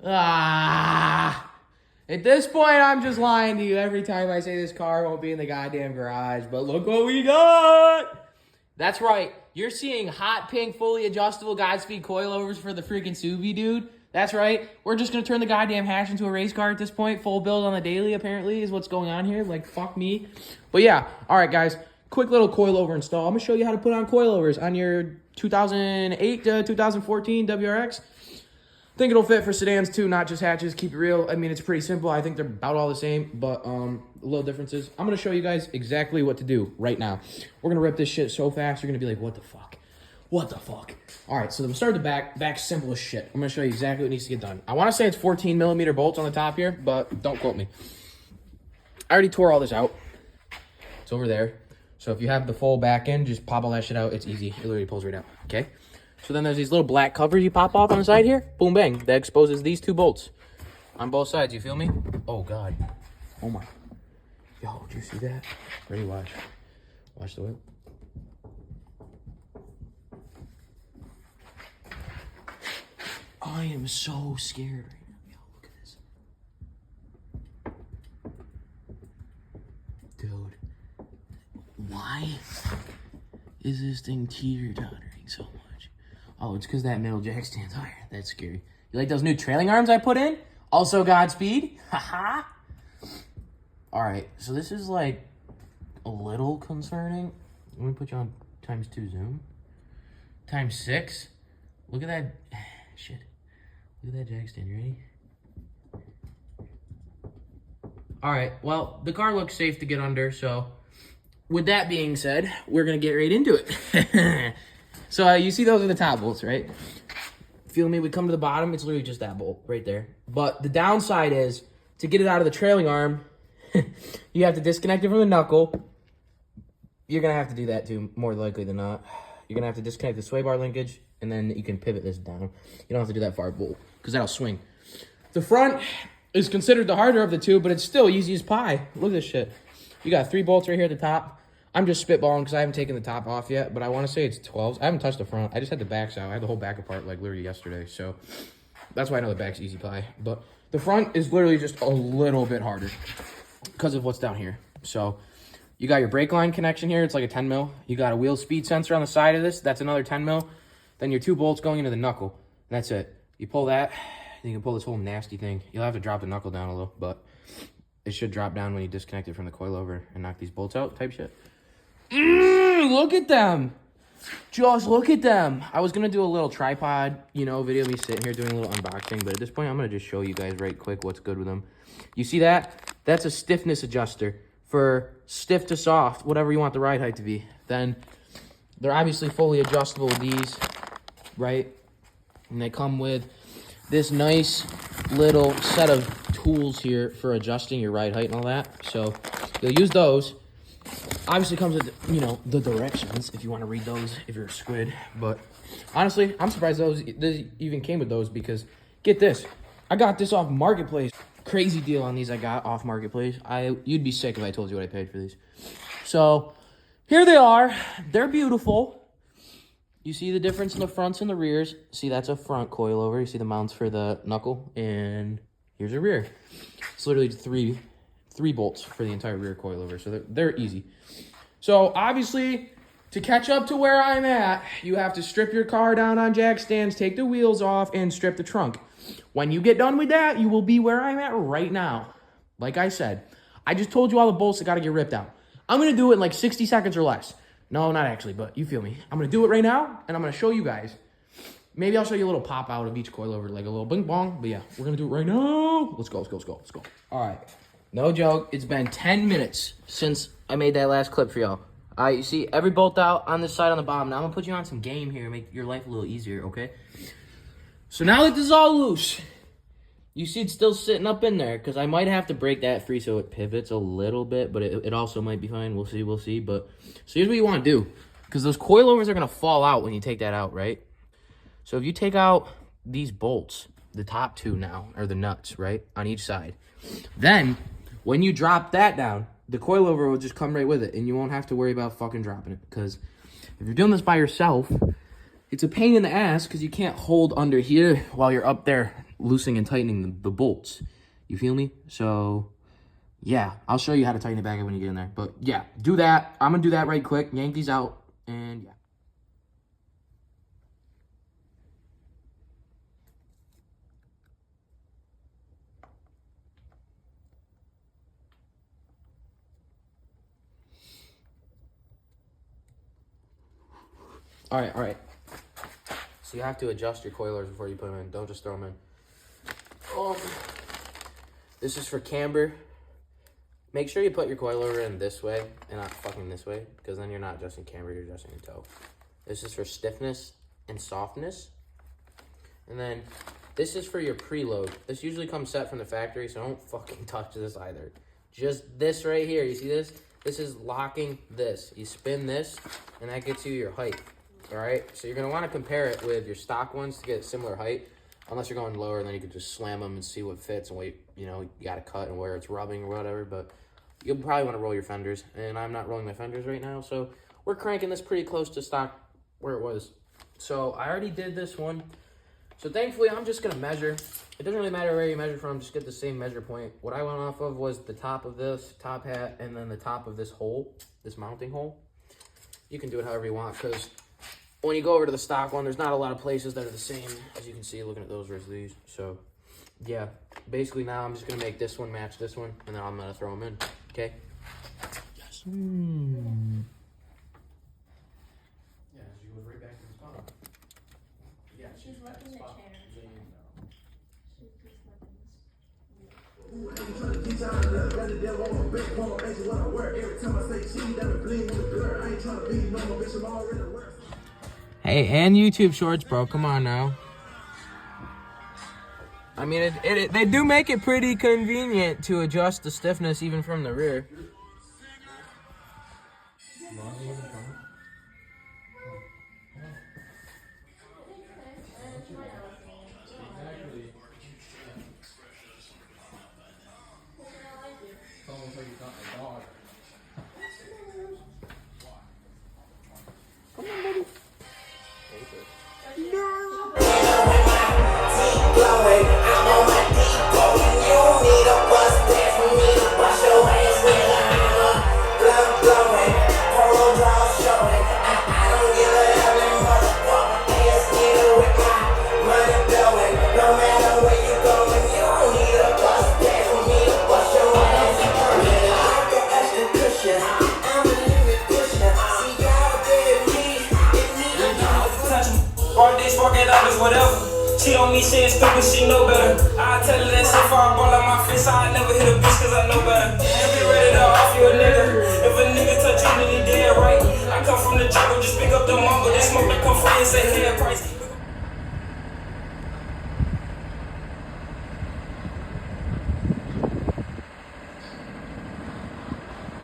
Ah. At this point, I'm just lying to you every time I say this car won't be in the goddamn garage. But look what we got. That's right. You're seeing hot pink, fully adjustable Godspeed coilovers for the freaking Subi, dude. That's right. We're just going to turn the goddamn hash into a race car at this point. Full build on the daily, apparently, is what's going on here. Like, fuck me. But yeah. All right, guys. Quick little coilover install. I'm going to show you how to put on coilovers on your 2008 to 2014 WRX. I think it'll fit for sedans too, not just hatches. Keep it real. I mean, it's pretty simple. I think they're about all the same, but little differences. I'm going to show you guys exactly what to do right now. We're going to rip this shit so fast, you're going to be like, what the fuck? What the fuck? All right, so we'll start at the back. Back's simple as shit. I'm going to show you exactly what needs to get done. I want to say it's 14 millimeter bolts on the top here, but don't quote me. I already tore all this out. It's over there. So if you have the full back end, just pop all that shit out. It's easy. It literally pulls right out, okay? So then there's these little black covers you pop off on the side here. Boom, bang. That exposes these two bolts on both sides. You feel me? Oh, God. Oh, my. Yo, did you see that? Ready, watch. Watch the whip. I am so scared right now. Yo, look at this. Dude. Why is this thing teeter-tottering so much? Oh, it's because that middle jack stand's higher. That's scary. You like those new trailing arms I put in? Also Godspeed. Haha. All right, so this is like a little concerning. Let me put you on ×2 zoom. ×6. Look at that. Shit. Look at that jack stand. You ready? All right, well, the car looks safe to get under, so with that being said, we're going to get right into it. So you see those are the top bolts, right? Feel me? We come to the bottom. It's literally just that bolt right there. But the downside is, to get it out of the trailing arm, you have to disconnect it from the knuckle. You're going to have to do that too, more likely than not. You're going to have to disconnect the sway bar linkage, and then you can pivot this down. You don't have to do that far bolt, because that'll swing. The front is considered the harder of the two, but it's still easy as pie. Look at this shit. You got 3 bolts right here at the top. I'm just spitballing because I haven't taken the top off yet, but I want to say it's 12s. I haven't touched the front. I just had the backs out. I had the whole back apart like literally yesterday, so that's why I know the back's easy pie. But the front is literally just a little bit harder because of what's down here. So you got your brake line connection here. It's like a 10 mil. You got a wheel speed sensor on the side of this. That's another 10 mil. Then your 2 bolts going into the knuckle. That's it. You pull that, then you can pull this whole nasty thing. You'll have to drop the knuckle down a little, but it should drop down when you disconnect it from the coilover and knock these bolts out type shit. Look at them. Just look at them. I was going to do a little tripod, video of me sitting here doing a little unboxing, but at this point, I'm going to just show you guys right quick what's good with them. You see that? That's a stiffness adjuster for stiff to soft, whatever you want the ride height to be. Then they're obviously fully adjustable with these, right? And they come with this nice little set of tools here for adjusting your ride height and all that. So you'll use those. Obviously comes with, the directions if you want to read those if you're a squid. But honestly, I'm surprised those even came with those because, get this, I got this off Marketplace. Crazy deal on these I got off Marketplace. You'd be sick if I told you what I paid for these. So here they are. They're beautiful. You see the difference in the fronts and the rears. See, that's a front coilover. You see the mounts for the knuckle, and here's a rear. It's literally three bolts for the entire rear coilover, so they're easy. So obviously, to catch up to where I'm at, you have to strip your car down on jack stands, take the wheels off, and strip the trunk. When you get done with that, you will be where I'm at right now. Like I said, I just told you all the bolts that got to get ripped out. I'm going to do it in like 60 seconds or less. No, not actually, but you feel me. I'm going to do it right now, and I'm going to show you guys. Maybe I'll show you a little pop out of each coilover, like a little bing bong. But yeah, we're going to do it right now. Let's go. All right. No joke, it's been 10 minutes since I made that last clip for y'all. All right, you see every bolt out on this side on the bottom. Now I'm going to put you on some game here, make your life a little easier, okay? So now that this is all loose, you see it's still sitting up in there because I might have to break that free so it pivots a little bit, but it also might be fine. We'll see. But so here's what you want to do, because those coilovers are going to fall out when you take that out, right? So if you take out these bolts, the top 2 now, or the nuts, right, on each side, then when you drop that down, the coilover will just come right with it, and you won't have to worry about fucking dropping it. Because if you're doing this by yourself, it's a pain in the ass because you can't hold under here while you're up there loosening and tightening the bolts. You feel me? So, yeah, I'll show you how to tighten it back up when you get in there. But, yeah, do that. I'm going to do that right quick. Yank these out, and yeah. All right. So you have to adjust your coilers before you put them in. Don't just throw them in. This is for camber. Make sure you put your coilover in this way and not fucking this way, because then you're not adjusting camber, you're adjusting your toe. This is for stiffness and softness. And then this is for your preload. This usually comes set from the factory, so don't fucking touch this either. Just this right here. You see this? This is locking this. You spin this, and that gets you your height. All right, so you're gonna want to compare it with your stock ones to get similar height, unless you're going lower, and then you could just slam them and see what fits and wait, you know, you gotta cut and where it's rubbing or whatever, but you'll probably want to roll your fenders, and I'm not rolling my fenders right now, so we're cranking this pretty close to stock where it was. So I already did this one, so thankfully I'm just gonna measure. It doesn't really matter where you measure from, just get the same measure point. What I went off of was the top of this top hat, and then the top of this hole, this mounting hole. You can do it however you want, because when you go over to the stock one, there's not a lot of places that are the same, as you can see looking at those versus these. So, yeah, basically now I'm just going to make this one match this one, and then I'm going to throw them in, okay? Yes. Yeah, she goes right back to the spot. Yeah, she's back to the spot. Hey, and YouTube Shorts, bro. Come on now. I mean, they do make it pretty convenient to adjust the stiffness even from the rear. Whatever. She on me saying stupid, she know better. I tell her that so far I ball out my face, I never hit a bitch cause I know better. And be ready to off you a nigga. If a nigga touch you, then he dead right. I come from the jungle, just pick up the mumble. They smoke like come free and say hair price.